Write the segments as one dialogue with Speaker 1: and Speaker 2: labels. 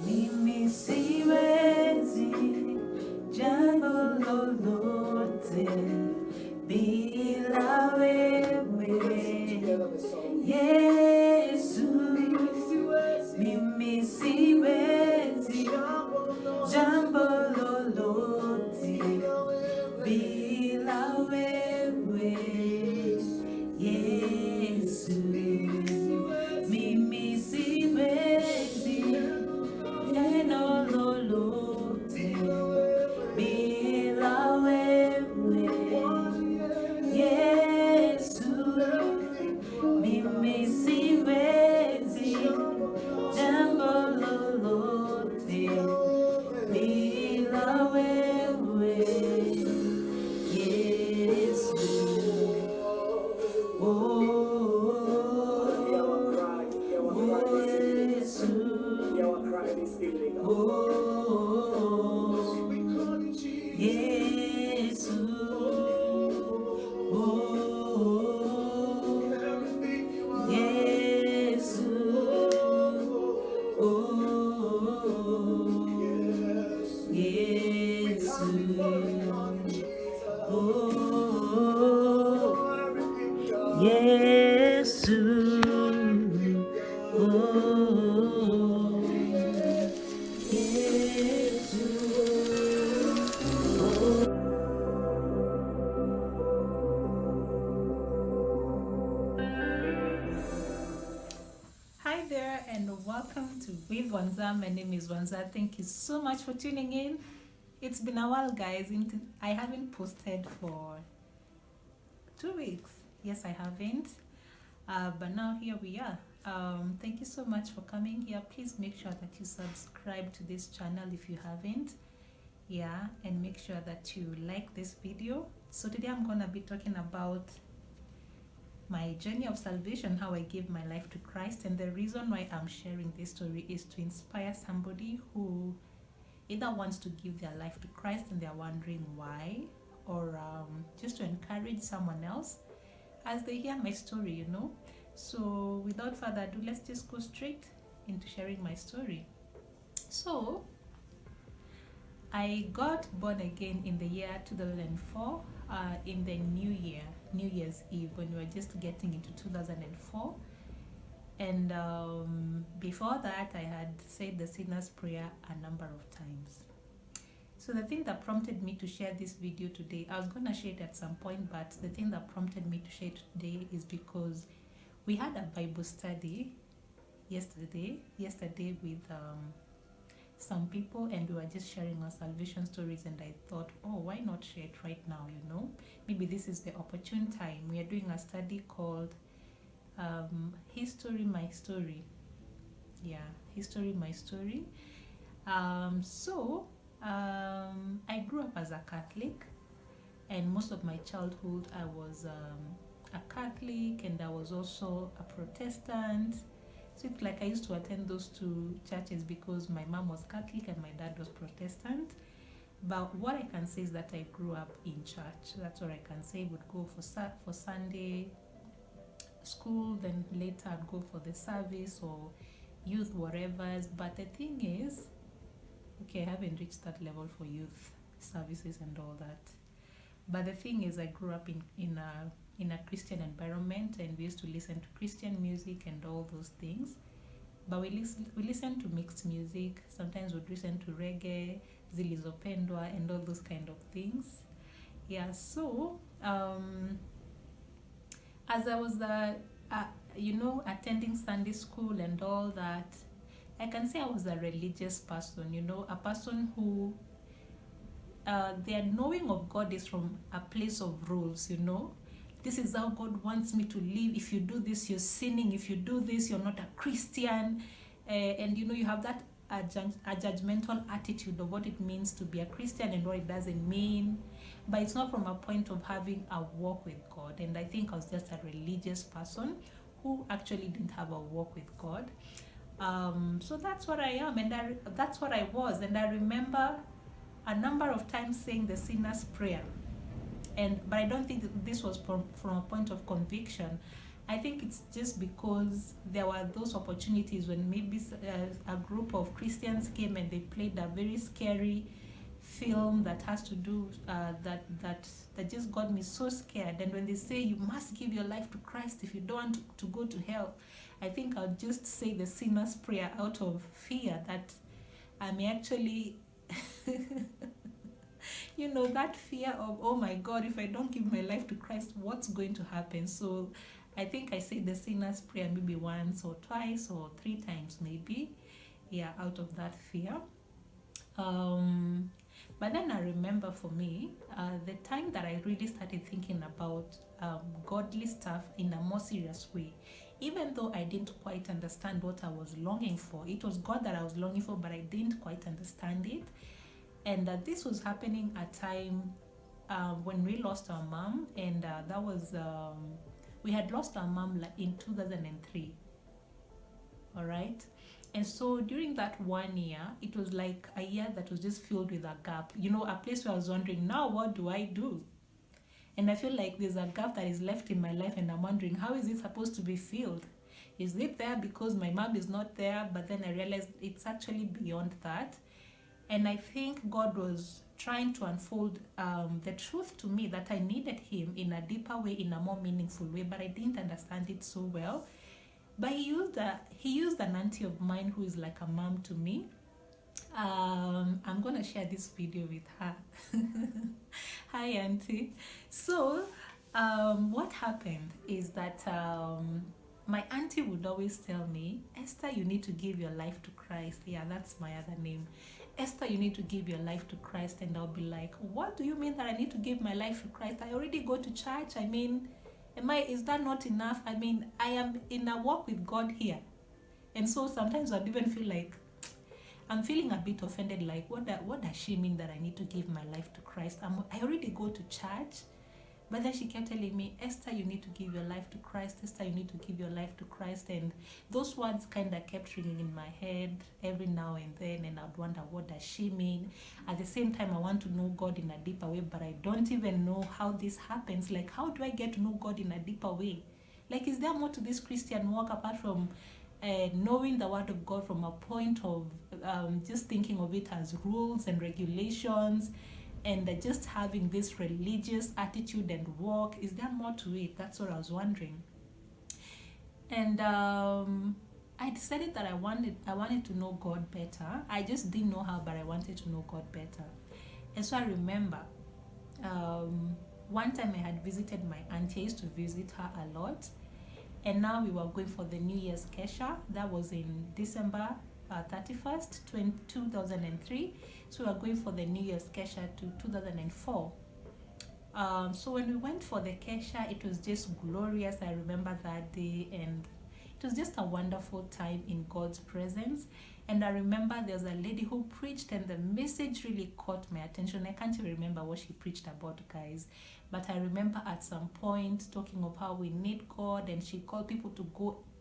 Speaker 1: Mimi siwezi jambo lolote bila wewe Yesu. Mimi siwezi jambo lolote bila wewe Yesu. Mimi siwezi neno lolote bila wewe Yesu. Mimi siwezi jambo lolote bila wewe Yesu. Oh, Yesu. Oh, Yesu. Oh, Yesu. Oh, Yesu. Oh, Yesu. Oh, Hi there and welcome to With Wanza. My name is Wanza. Thank you so much for tuning in. It's been a while, guys. I haven't posted for 2 weeks. Yes, I haven't. But now here we are. Thank you so much for coming here. Please make sure that you subscribe to this channel if you haven't. Yeah, and make sure that you like this video. So today I'm gonna be talking about my journey of salvation, how I gave my life to Christ, and the reason why I'm sharing this story is to inspire somebody who either wants to give their life to Christ and they're wondering why, or just to encourage someone else as they hear my story, you know. So without further ado, let's just go straight into sharing my story. So I got born again in the year 2004, in the New Year's Eve, when we were just getting into 2004. And before that, I had said the sinner's prayer a number of times. So the thing that prompted me to share this video today, I was going to share it at some point, but the thing that prompted me to share it today is because we had a Bible study yesterday with some people, and we were just sharing our salvation stories, and I thought, oh, why not share it right now, you know? Maybe this is the opportune time. We are doing a study called History My Story. Yeah, History My Story. I grew up as a Catholic, and most of my childhood I was a Catholic, and I was also a Protestant. So it's like I used to attend those two churches because my mom was Catholic and my dad was Protestant. But what I can say is that I grew up in church. That's what I can say. Would go for Sunday school, then later I'd go for the service or youth, whatever. But the thing is, okay, I haven't reached that level for youth services and all that. But the thing is, I grew up in a Christian environment, and we used to listen to Christian music and all those things. But we listen to mixed music. Sometimes we'd listen to reggae, zilizopendwa, and all those kind of things. Yeah, so as I was attending Sunday school and all that, I can say I was a religious person, you know, a person who their knowing of God is from a place of rules, you know. This is how God wants me to live. If you do this, you're sinning. If you do this, you're not a Christian. And, you know, you have that a judgmental attitude of what it means to be a Christian and what it doesn't mean. But it's not from a point of having a walk with God. And I think I was just a religious person who actually didn't have a walk with God. So that's what I am, and that's what I was. And I remember a number of times saying the sinner's prayer, but I don't think that this was from a point of conviction. I think it's just because there were those opportunities when maybe a group of Christians came and they played a very scary film that has to do that just got me so scared. And when they say you must give your life to Christ if you don't want to go to hell, I think I'll just say the sinner's prayer out of fear that I may actually that fear of, oh my God, if I don't give my life to Christ, what's going to happen? So I think I say the sinner's prayer maybe once or twice or 3 times maybe, out of that fear. But then I remember for me, the time that I really started thinking about godly stuff in a more serious way, even though I didn't quite understand what I was longing for. It was God that I was longing for, but I didn't quite understand it. And this was happening at a time when we lost our mom, and that was, we had lost our mom in 2003. All right. And so during that 1 year, it was like a year that was just filled with a gap. A place where I was wondering, now what do I do? And I feel like there's a gap that is left in my life, and I'm wondering, how is it supposed to be filled? Is it there because my mom is not there? But then I realized it's actually beyond that. And I think God was trying to unfold the truth to me that I needed him in a deeper way, in a more meaningful way, but I didn't understand it so well. But he used an auntie of mine who is like a mom to me. I'm gonna share this video with her. Hi auntie. So what happened is that my auntie would always tell me, Esther, you need to give your life to Christ. Yeah, that's my other name. Esther, you need to give your life to Christ. And I'll be like, what do you mean that I need to give my life to Christ? I already go to church. I mean, is that not enough? I mean, I am in a walk with God here. And so sometimes I'd even feel like I'm feeling a bit offended, like what does she mean that I need to give my life to Christ? I already go to church. But then she kept telling me, Esther, you need to give your life to Christ. Esther, you need to give your life to Christ. And those words kind of kept ringing in my head every now and then. And I'd wonder, what does she mean? At the same time, I want to know God in a deeper way, but I don't even know how this happens. Like, how do I get to know God in a deeper way? Like, is there more to this Christian walk apart from knowing the word of God from a point of just thinking of it as rules and regulations, and just having this religious attitude and walk? Is there more to it? That's what I was wondering. And I decided that I wanted to know God better. I just didn't know how, but I wanted to know God better. And so I remember one time I had visited my auntie. I used to visit her a lot. And now we were going for the New Year's Kesha. That was in December 31st, 2003. So we were going for the New Year's Kesha to 2004. So when we went for the Kesha, it was just glorious. I remember that day, and it was just a wonderful time in God's presence. And I remember there was a lady who preached, and the message really caught my attention. I can't even remember what she preached about, guys. But I remember at some point talking of how we need God, and she called people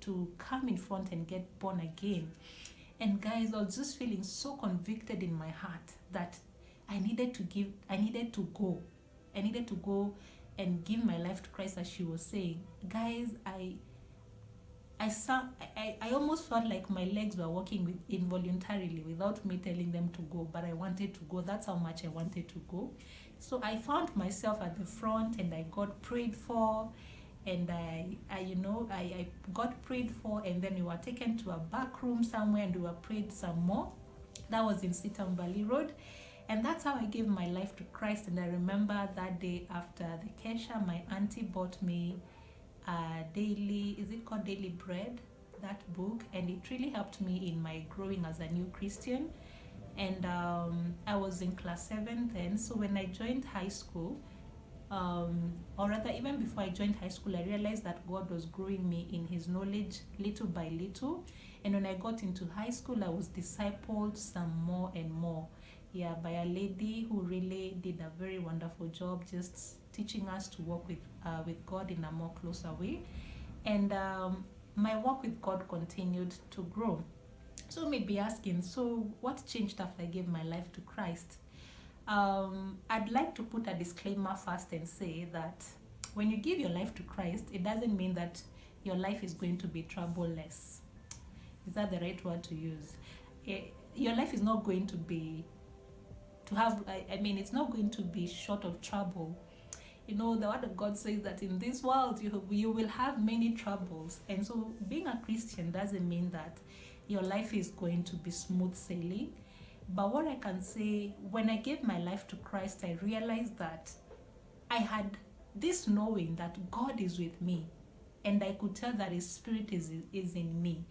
Speaker 1: to come in front and get born again. And guys, I was just feeling so convicted in my heart that I needed to go and give my life to Christ, as she was saying. Guys, I almost felt like my legs were walking involuntarily without me telling them to go, but I wanted to go. That's how much I wanted to go. So I found myself at the front, and I got prayed for, and I got prayed for, and then we were taken to a back room somewhere, and we were prayed some more. That was in Sitam Valley Road. And that's how I gave my life to Christ. And I remember that day after the Kesha, my auntie bought me is it called Daily Bread, that book, and it really helped me in my growing as a new Christian. And I was in class 7 then. So when I joined high school, or rather even before I joined high school, I realized that God was growing me in his knowledge little by little. And when I got into high school, I was discipled some more and more, by a lady who really did a very wonderful job just teaching us to walk with God in a more closer way. And my walk with God continued to grow. So you may be asking, so what changed after I gave my life to Christ? I'd like to put a disclaimer first and say that when you give your life to Christ, it doesn't mean that your life is going to be troubleless. Is that the right word to use? Your life is not going to be it's not going to be short of trouble. The word of God says that in this world you will have many troubles. And so being a Christian doesn't mean that your life is going to be smooth sailing. But what I can say, when I gave my life to Christ, I realized that I had this knowing that God is with me. And I could tell that His Spirit is in me.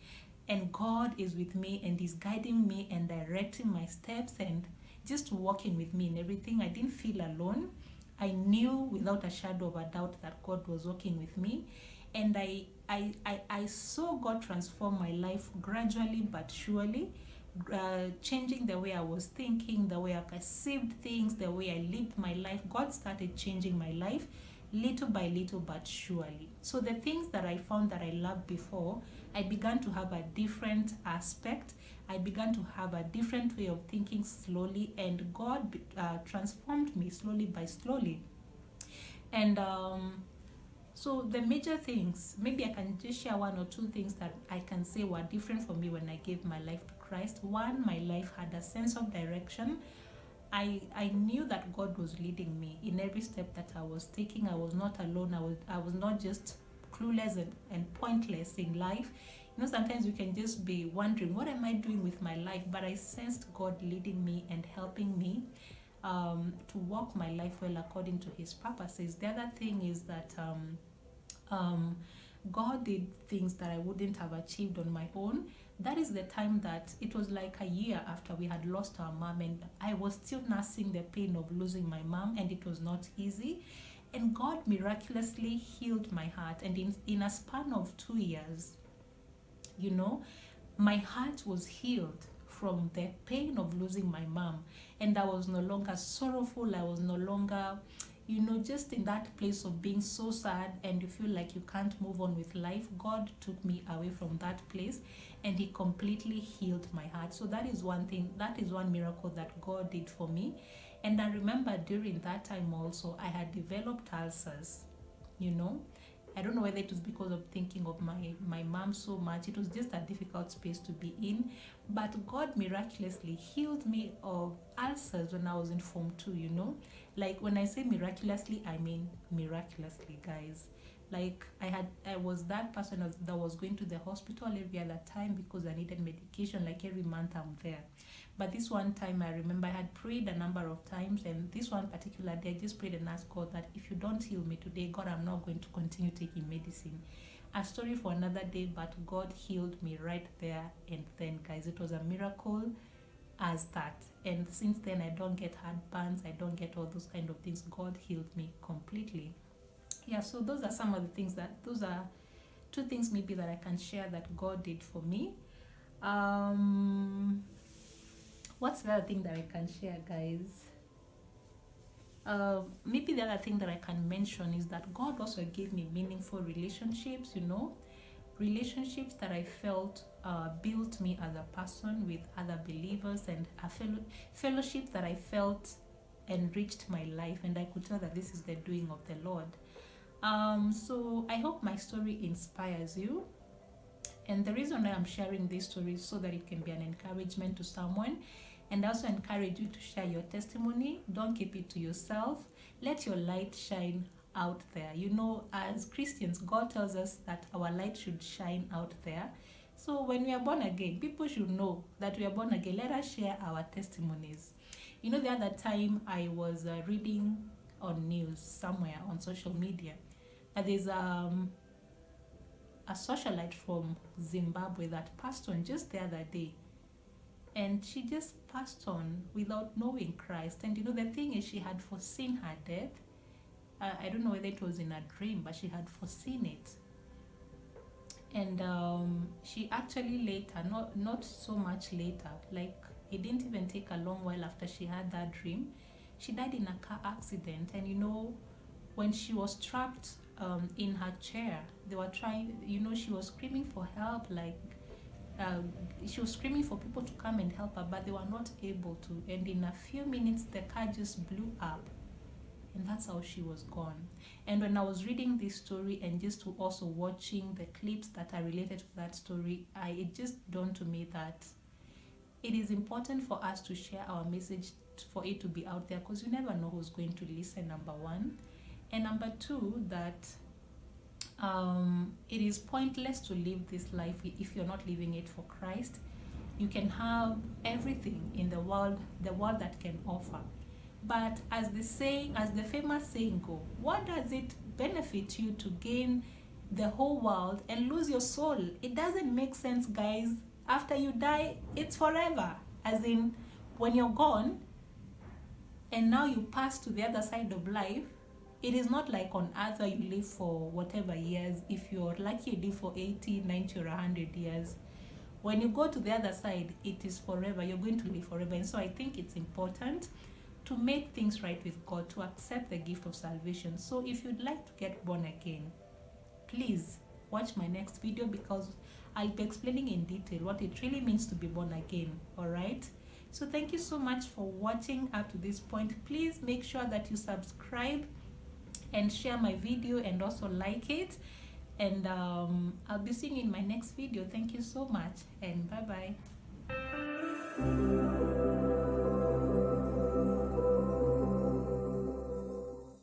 Speaker 1: And God is with me and is guiding me and directing my steps and just walking with me in everything. I didn't feel alone. I knew without a shadow of a doubt that God was working with me. And I saw God transform my life gradually but surely, changing the way I was thinking, the way I perceived things, the way I lived my life. God started changing my life little by little but surely. So the things that I found that I loved before, I began to have a different aspect. I began to have a different way of thinking slowly, and God transformed me slowly by slowly. And so the major things, maybe I can just share one or two things that I can say were different for me when I gave my life to Christ. One, my life had a sense of direction. I knew that God was leading me in every step that I was taking. I was not alone. I was not just clueless and pointless in life. Sometimes you can just be wondering, what am I doing with my life? But I sensed God leading me and helping me to walk my life well according to His purposes. The other thing is that God did things that I wouldn't have achieved on my own. That is the time that it was like a year after we had lost our mom, and I was still nursing the pain of losing my mom, and it was not easy. And God miraculously healed my heart, and in a span of 2 years, my heart was healed from the pain of losing my mom, and I was no longer sorrowful. I was no longer just in that place of being so sad and you feel like you can't move on with life. God took me away from that place and He completely healed my heart. So that is one thing, that is one miracle that God did for me. And I remember during that time also, I had developed ulcers. I don't know whether it was because of thinking of my mom so much. It was just a difficult space to be in. But God miraculously healed me of ulcers when I was in Form 2, Like when I say miraculously, I mean miraculously, guys. Like I was that person that was going to the hospital every other time because I needed medication. Like every month I'm there. But this one time I remember I had prayed a number of times, and this one particular day I just prayed and asked God that if you don't heal me today, God, I'm not going to continue taking medicine. A story for another day, but God healed me right there and then, guys. It was a miracle as that. And since then I don't get heartburns, I don't get all those kind of things. God healed me completely. Yeah, so those are those are two things maybe that I can share that God did for me. What's the other thing that I can share, guys? Maybe the other thing that I can mention is that God also gave me meaningful relationships, relationships that I felt built me as a person with other believers, and a fellowship that I felt enriched my life, and I could tell that this is the doing of the Lord. So I hope my story inspires you. And the reason why I'm sharing this story is so that it can be an encouragement to someone. And I also encourage you to share your testimony. Don't keep it to yourself. Let your light shine out there. As Christians, God tells us that our light should shine out there. So when we are born again, people should know that we are born again. Let us share our testimonies. The other time I was reading on news somewhere on social media, that there's a socialite from Zimbabwe that passed on just the other day. And she just passed on without knowing Christ. And the thing is, she had foreseen her death. I don't know whether it was in a dream, but she had foreseen it. And she actually later, not so much later, like it didn't even take a long while after she had that dream, she died in a car accident. And when she was trapped in her chair, they were trying, she was screaming for help, like she was screaming for people to come and help her, but they were not able to. And in a few minutes, the car just blew up. and that's how she was gone. And when I was reading this story and just also watching the clips that are related to that story, it just dawned to me that it is important for us to share our message, for it to be out there, because you never know who's going to listen, number one. And number two, that it is pointless to live this life if you're not living it for Christ. You can have everything in the world that can offer, but as the famous saying go, what does it benefit you to gain the whole world and lose your soul? It doesn't make sense, guys. After you die, it's forever. As in, when you're gone and now you pass to the other side of life, it is not like on earth where you live for whatever years. If you're lucky, you live for 80, 90 or 100 years. When you go to the other side, it is forever. You're going to live forever. And so I think it's important to make things right with God, to accept the gift of salvation. So if you'd like to get born again, please watch my next video, because I'll be explaining in detail what it really means to be born again. All right? So thank you so much for watching up to this point. Please make sure that you subscribe and share my video and also like it. And I'll be seeing you in my next video. Thank you so much, and bye-bye.